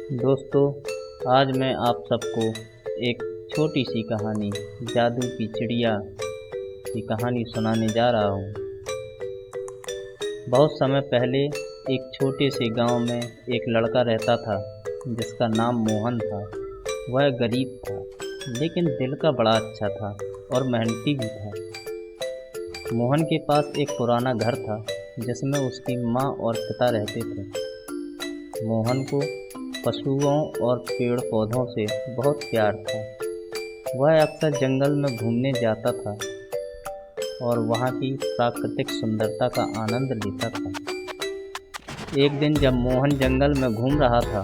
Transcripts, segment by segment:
दोस्तों, आज मैं आप सबको एक छोटी सी कहानी जादू की चिड़िया की कहानी सुनाने जा रहा हूँ। बहुत समय पहले एक छोटे से गांव में एक लड़का रहता था जिसका नाम मोहन था। वह गरीब था लेकिन दिल का बड़ा अच्छा था और मेहनती भी था। मोहन के पास एक पुराना घर था जिसमें उसकी माँ और पिता रहते थे। मोहन को पशुओं और पेड़ पौधों से बहुत प्यार था। वह अक्सर जंगल में घूमने जाता था और वहाँ की प्राकृतिक सुंदरता का आनंद लेता था। एक दिन जब मोहन जंगल में घूम रहा था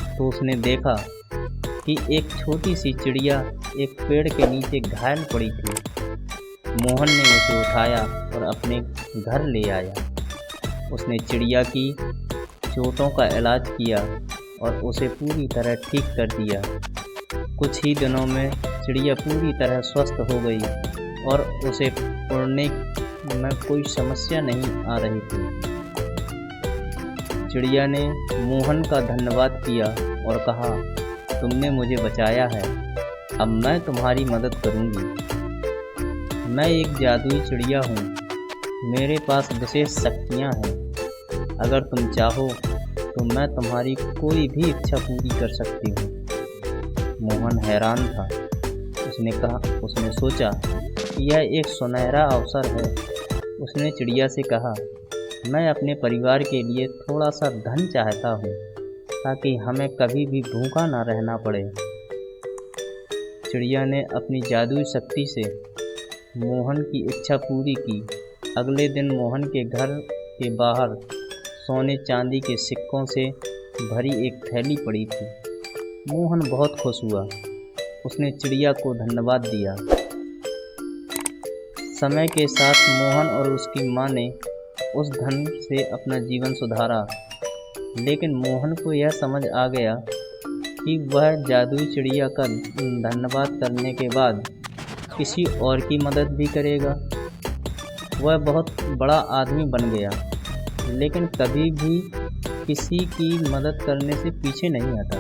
तो उसने देखा कि एक छोटी सी चिड़िया एक पेड़ के नीचे घायल पड़ी थी। मोहन ने उसे उठाया और अपने घर ले आया। उसने चिड़िया की चोटों का इलाज किया और उसे पूरी तरह ठीक कर दिया। कुछ ही दिनों में चिड़िया पूरी तरह स्वस्थ हो गई और उसे उड़ने में कोई समस्या नहीं आ रही थी। चिड़िया ने मोहन का धन्यवाद किया और कहा, तुमने मुझे बचाया है, अब मैं तुम्हारी मदद करूंगी। मैं एक जादुई चिड़िया हूँ, मेरे पास विशेष शक्तियाँ हैं। अगर तुम चाहो तो मैं तुम्हारी कोई भी इच्छा पूरी कर सकती हूँ। मोहन हैरान था। उसने सोचा कि यह एक सुनहरा अवसर है। उसने चिड़िया से कहा, मैं अपने परिवार के लिए थोड़ा सा धन चाहता हूँ ताकि हमें कभी भी भूखा ना रहना पड़े। चिड़िया ने अपनी जादुई शक्ति से मोहन की इच्छा पूरी की। अगले दिन मोहन के घर के बाहर सोने चांदी के सिक्कों से भरी एक थैली पड़ी थी। मोहन बहुत खुश हुआ। उसने चिड़िया को धन्यवाद दिया। समय के साथ मोहन और उसकी माँ ने उस धन से अपना जीवन सुधारा। लेकिन मोहन को यह समझ आ गया कि वह जादुई चिड़िया का धन्यवाद करने के बाद किसी और की मदद भी करेगा। वह बहुत बड़ा आदमी बन गया लेकिन कभी भी किसी की मदद करने से पीछे नहीं हटा।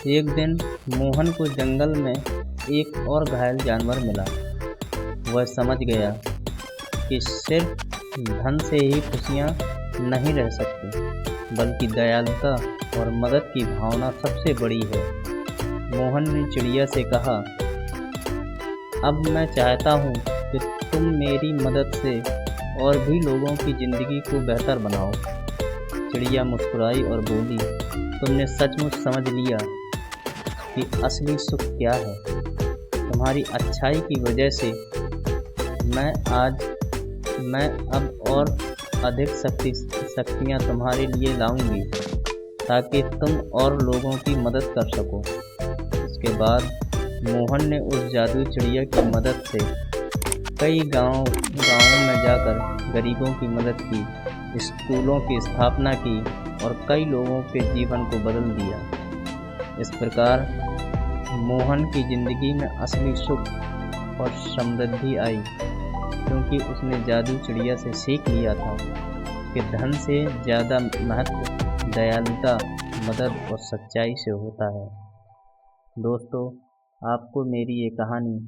एक दिन मोहन को जंगल में एक और घायल जानवर मिला। वह समझ गया कि सिर्फ धन से ही खुशियाँ नहीं रह सकती, बल्कि दयालुता और मदद की भावना सबसे बड़ी है। मोहन ने चिड़िया से कहा, अब मैं चाहता हूँ कि तुम मेरी मदद से और भी लोगों की ज़िंदगी को बेहतर बनाओ। चिड़िया मुस्कुराई और बोली, तुमने सचमुच समझ लिया कि असली सुख क्या है। तुम्हारी अच्छाई की वजह से मैं अब और अधिक शक्तियाँ तुम्हारे लिए लाऊंगी ताकि तुम और लोगों की मदद कर सको। इसके बाद मोहन ने उस जादुई चिड़िया की मदद से कई गांवों में जाकर गरीबों की मदद की, स्कूलों की स्थापना की और कई लोगों के जीवन को बदल दिया। इस प्रकार मोहन की ज़िंदगी में असली सुख और समृद्धि आई, क्योंकि उसने जादू चिड़िया से सीख लिया था कि धन से ज़्यादा महत्व दयालुता, मदद और सच्चाई से होता है। दोस्तों, आपको मेरी ये कहानी